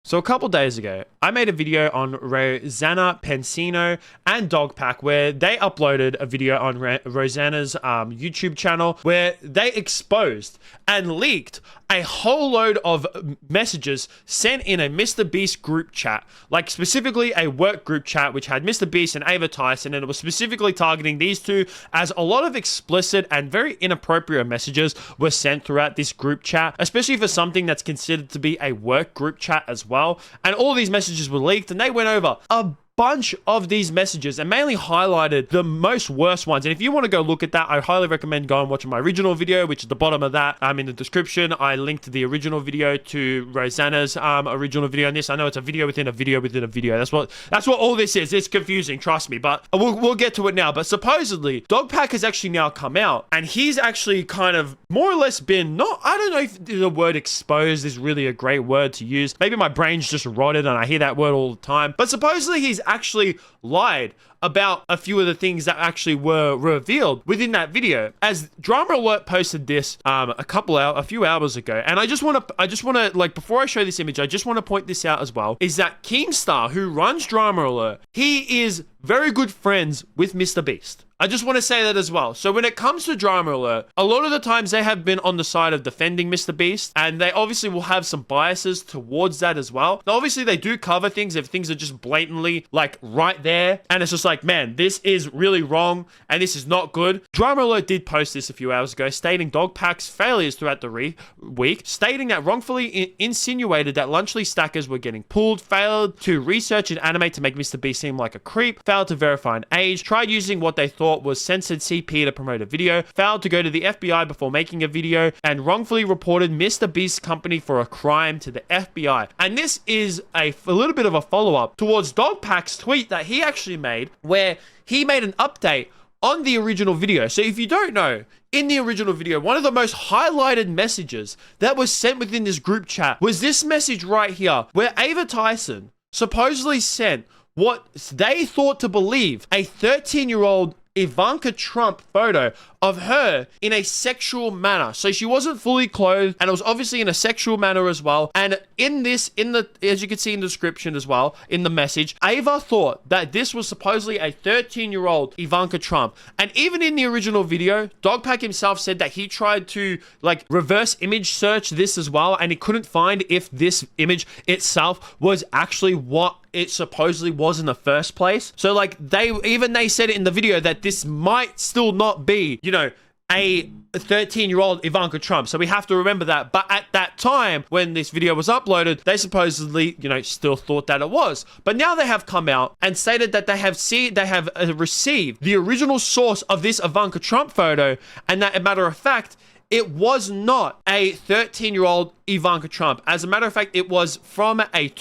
So a couple days ago, I made a video on Rosanna, Pansino, and DogPack where they uploaded a video on Rosanna's YouTube channel where they exposed and leaked a whole load of messages sent in a Mr. Beast group chat, like specifically a work group chat which had Mr. Beast and Ava Tyson, and it was specifically targeting these two, as a lot of explicit and very inappropriate messages were sent throughout this group chat, especially for something that's considered to be a work group chat as well. And all these messages were leaked, and they went over a bunch of these messages and mainly highlighted the most worst ones. And if you want to go look at that, I highly recommend going and watching my original video, which is the bottom of that. In the description, I linked the original video to Rosanna's original video on this. I know it's a video within a video within a video. That's what all this is. It's confusing, trust me, but we'll get to it now. But supposedly, DogPack has actually now come out, and he's actually kind of more or less been, I don't know if the word exposed is really a great word to use. Maybe my brain's just rotted and I hear that word all the time. But supposedly he's actually lied about a few of the things that actually were revealed within that video. As Drama Alert posted this a few hours ago, and I just want to like, before I show this image, I just want to point this out as well, is that Keemstar, who runs Drama Alert, he is very good friends with Mr. Beast. I just want to say that as well. So when it comes to Drama Alert, a lot of the times they have been on the side of defending Mr. Beast, and they obviously will have some biases towards that as well. Now, obviously they do cover things if things are just blatantly like right there, and it's just like, man, this is really wrong and this is not good. Drama Alert did post this a few hours ago, stating DogPack's failures throughout the week, stating that wrongfully insinuated that Lunchley stackers were getting pulled, failed to research and animate to make Mr. Beast seem like a creep, failed to verify an age, tried using what they thought was censored CP to promote a video, failed to go to the FBI before making a video, and wrongfully reported Mr. Beast's company for a crime to the FBI. And this is a little bit of a follow-up towards DogPack's tweet that he actually made, where he made an update on the original video. So if you don't know, in the original video, one of the most highlighted messages that was sent within this group chat was this message right here, where Ava Tyson supposedly sent what they thought to believe a 13-year-old Ivanka Trump photo of her in a sexual manner. So she wasn't fully clothed, and it was obviously in a sexual manner as well. And in this, as you can see in the description as well, in the message, Ava thought that this was supposedly a 13-year-old Ivanka Trump. And even in the original video, DogPack himself said that he tried to like reverse image search this as well, and he couldn't find if this image itself was actually what it supposedly was in the first place. So like they said it in the video that this might still not be, a 13-year-old Ivanka Trump. So we have to remember that. But at that time, when this video was uploaded, they supposedly, still thought that it was. But now they have come out and stated that they have received the original source of this Ivanka Trump photo, and that, as a matter of fact, it was not a 13-year-old Ivanka Trump. As a matter of fact, it was from a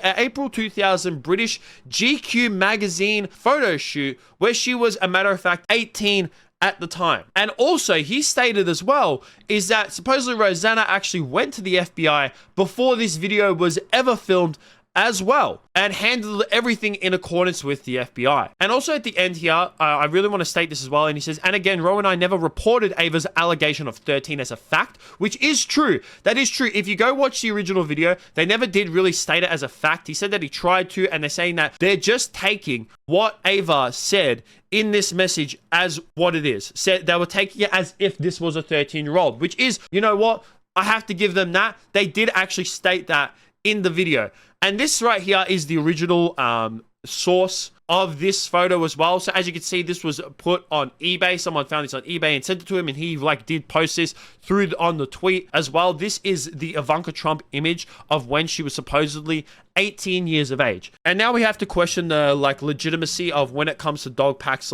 April 2000 British GQ magazine photo shoot where she was, a matter of fact, 18 at the time. And also, he stated as well, is that supposedly Rosanna actually went to the FBI before this video was ever filmed as well, and handled everything in accordance with the FBI. And also at the end here, I really want to state this as well, and he says, and again, Ro and I never reported Ava's allegation of 13 as a fact, which is true. That is true. If you go watch the original video, they never did really state it as a fact. He said that he tried to, and they're saying that they're just taking what Ava said in this message as what it is. Said they were taking it as if this was a 13-year-old, which is, you know what? I have to give them that. They did actually state that in the video. And this right here is the original source of this photo as well. So as you can see, this was put on eBay. Someone found this on eBay and sent it to him, and he did post this on the tweet as well. This is the Ivanka Trump image of when she was supposedly 18 years of age. And now we have to question the legitimacy of when it comes to DogPack's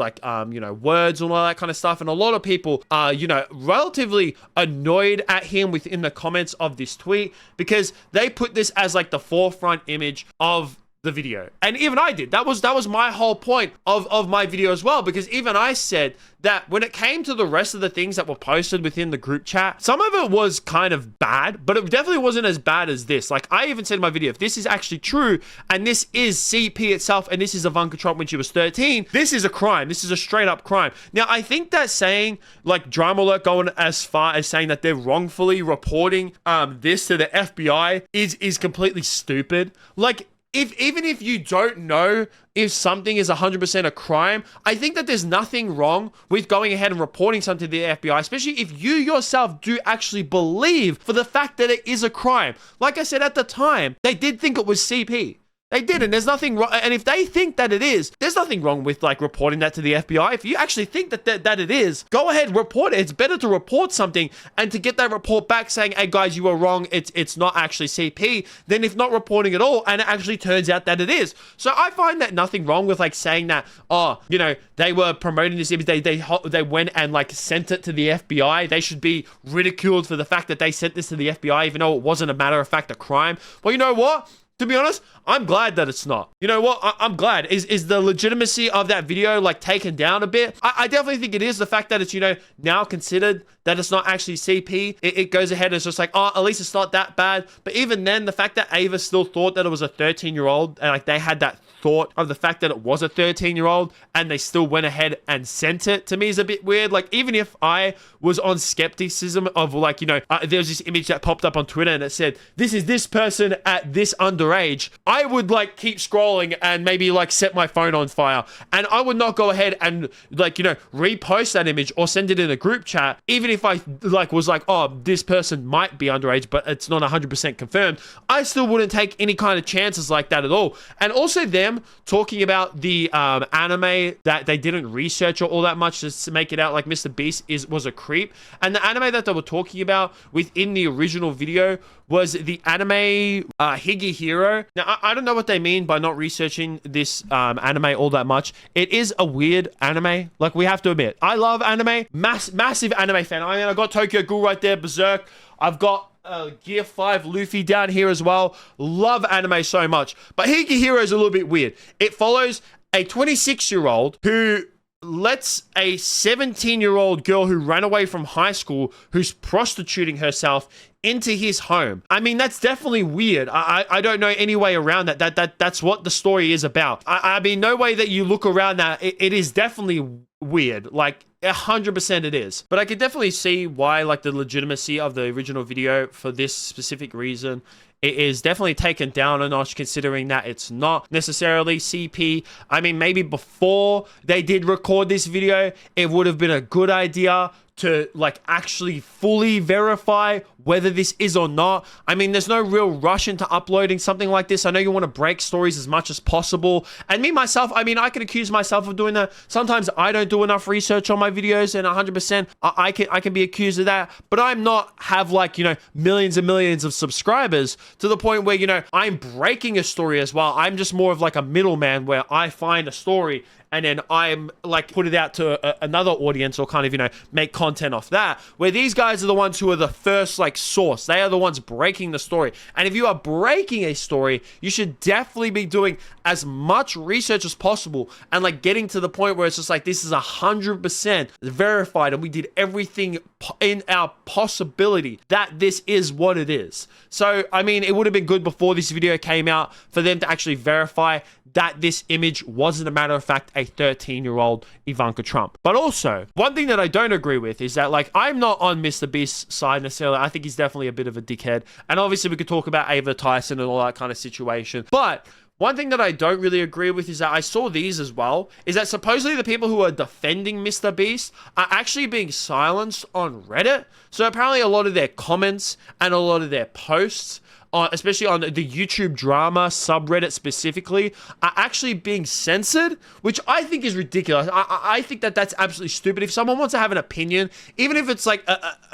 words and all that kind of stuff. And a lot of people are relatively annoyed at him within the comments of this tweet, because they put this as the forefront image of the video. And even I did. That was my whole point of my video as well, because even I said that when it came to the rest of the things that were posted within the group chat, some of it was kind of bad, but it definitely wasn't as bad as this. Like, I even said in my video, if this is actually true, and this is CP itself, and this is Ivanka Trump when she was 13, this is a crime. This is a straight up crime. Now, I think that saying, like, Drama Alert going as far as saying that they're wrongfully reporting this to the FBI is completely stupid. Like, even if you don't know if something is 100% a crime, I think that there's nothing wrong with going ahead and reporting something to the FBI, especially if you yourself do actually believe for the fact that it is a crime. Like I said, at the time, they did think it was CP. They did, and there's nothing wrong. And if they think that it is, there's nothing wrong with, like, reporting that to the FBI. If you actually think that it is, go ahead, report it. It's better to report something and to get that report back saying, hey, guys, you were wrong. It's not actually CP, than if not reporting at all and it actually turns out that it is. So I find that nothing wrong with, like, saying that, oh, you know, they were promoting this image. They went and, like, sent it to the FBI. They should be ridiculed for the fact that they sent this to the FBI, even though it wasn't a matter of fact a crime. Well, you know what? To be honest, I'm glad that it's not. You know what? I'm glad. Is the legitimacy of that video, like, taken down a bit? I definitely think it is. The fact that it's, you know, now considered that it's not actually CP, it goes ahead and it's just like, oh, at least it's not that bad. But even then, the fact that Ava still thought that it was a 13-year-old, and, like, they had that thought of the fact that it was a 13-year-old and they still went ahead and sent it, to me is a bit weird. Like, even if I was on skepticism of, like, you know, there was this image that popped up on Twitter and it said, this is this person at this underage, I would, like, keep scrolling and maybe, like, set my phone on fire, and I would not go ahead and, like, you know, repost that image or send it in a group chat, even if I, like, was like, oh, this person might be underage, but it's not 100% confirmed. I still wouldn't take any kind of chances like that at all. And also them talking about the anime that they didn't research all that much just to make it out like Mr. Beast was a creep. And the anime that they were talking about within the original video was the anime Higi Hero. Now, I don't know what they mean by not researching this anime all that much. It is a weird anime. Like, we have to admit, I love anime. Massive anime fan. I mean, I got Tokyo Ghoul right there, Berserk. I've got Gear 5 Luffy down here as well. Love anime so much. But Higi Hero is a little bit weird. It follows a 26-year-old who lets a 17-year-old girl who ran away from high school, who's prostituting herself, into his home. I mean, that's definitely weird. I don't know any way around that. That's what the story is about. I mean, no way that you look around that. It is definitely weird. Like, 100% it is. But I could definitely see why, like, the legitimacy of the original video for this specific reason, it is definitely taken down a notch, considering that it's not necessarily CP. I mean, maybe before they did record this video, it would have been a good idea to, like, actually fully verify whether this is or not. I mean, there's no real rush into uploading something like this. I know you want to break stories as much as possible. And me, myself, I mean, I can accuse myself of doing that. Sometimes I don't do enough research on my videos, and 100% I can be accused of that. But I'm not have, like, you know, millions and millions of subscribers to the point where, you know, I'm breaking a story as well. I'm just more of like a middleman where I find a story and then I'm, like, put it out to another audience, or kind of, you know, make content off that, where these guys are the ones who are the first, like, source. They are the ones breaking the story. And if you are breaking a story, you should definitely be doing as much research as possible, and, like, getting to the point where it's just like, this is 100% verified, and we did everything in our possibility that this is what it is. So, I mean, it would have been good before this video came out for them to actually verify that this image wasn't, a matter of fact, a 13-year-old Ivanka Trump. But also, one thing that I don't agree with is that, like, I'm not on Mr. Beast's side necessarily. I think he's definitely a bit of a dickhead. And obviously, we could talk about Ava Tyson and all that kind of situation. But one thing that I don't really agree with is that I saw these as well, is that supposedly the people who are defending Mr. Beast are actually being silenced on Reddit. So apparently a lot of their comments and a lot of their posts, especially on the YouTube drama subreddit specifically, are actually being censored, which I think is ridiculous. I think that that's absolutely stupid. If someone wants to have an opinion, even if it's like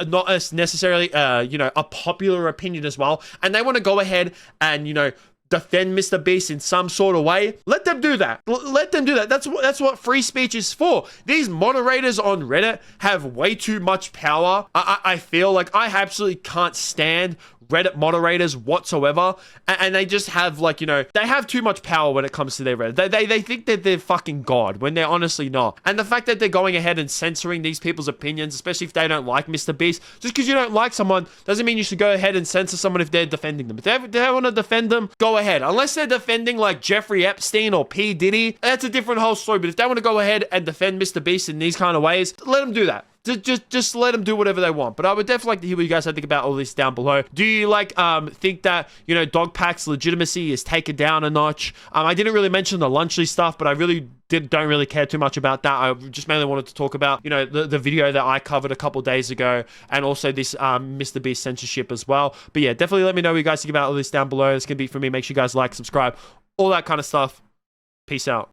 not as necessarily, you know, a popular opinion as well, and they want to go ahead and, you know, defend Mr. Beast in some sort of way, let them do that. Let them do that. That's what free speech is for. These moderators on Reddit have way too much power. I feel like I absolutely can't stand Reddit moderators whatsoever, and they just have like, you know, they have too much power when it comes to their Reddit. They think that they're fucking God when they're honestly not. And the fact that they're going ahead and censoring these people's opinions, especially if they don't like Mr. Beast, just because you don't like someone doesn't mean you should go ahead and censor someone if they're defending them. If they want to defend them, go ahead. Unless they're defending like Jeffrey Epstein or P. Diddy, that's a different whole story. But if they want to go ahead and defend Mr. Beast in these kind of ways, let them do that. Just let them do whatever they want. But I would definitely like to hear what you guys think about all this down below. Do you like think that, you know, DogPack's legitimacy is taken down a notch? I didn't really mention the Lunchley stuff, but I really don't really care too much about that. I just mainly wanted to talk about, you know, the video that I covered a couple days ago, and also this Mr. Beast censorship as well. But yeah, definitely let me know what you guys think about all this down below. It's gonna be from me. Make sure you guys like, subscribe, all that kind of stuff. Peace out.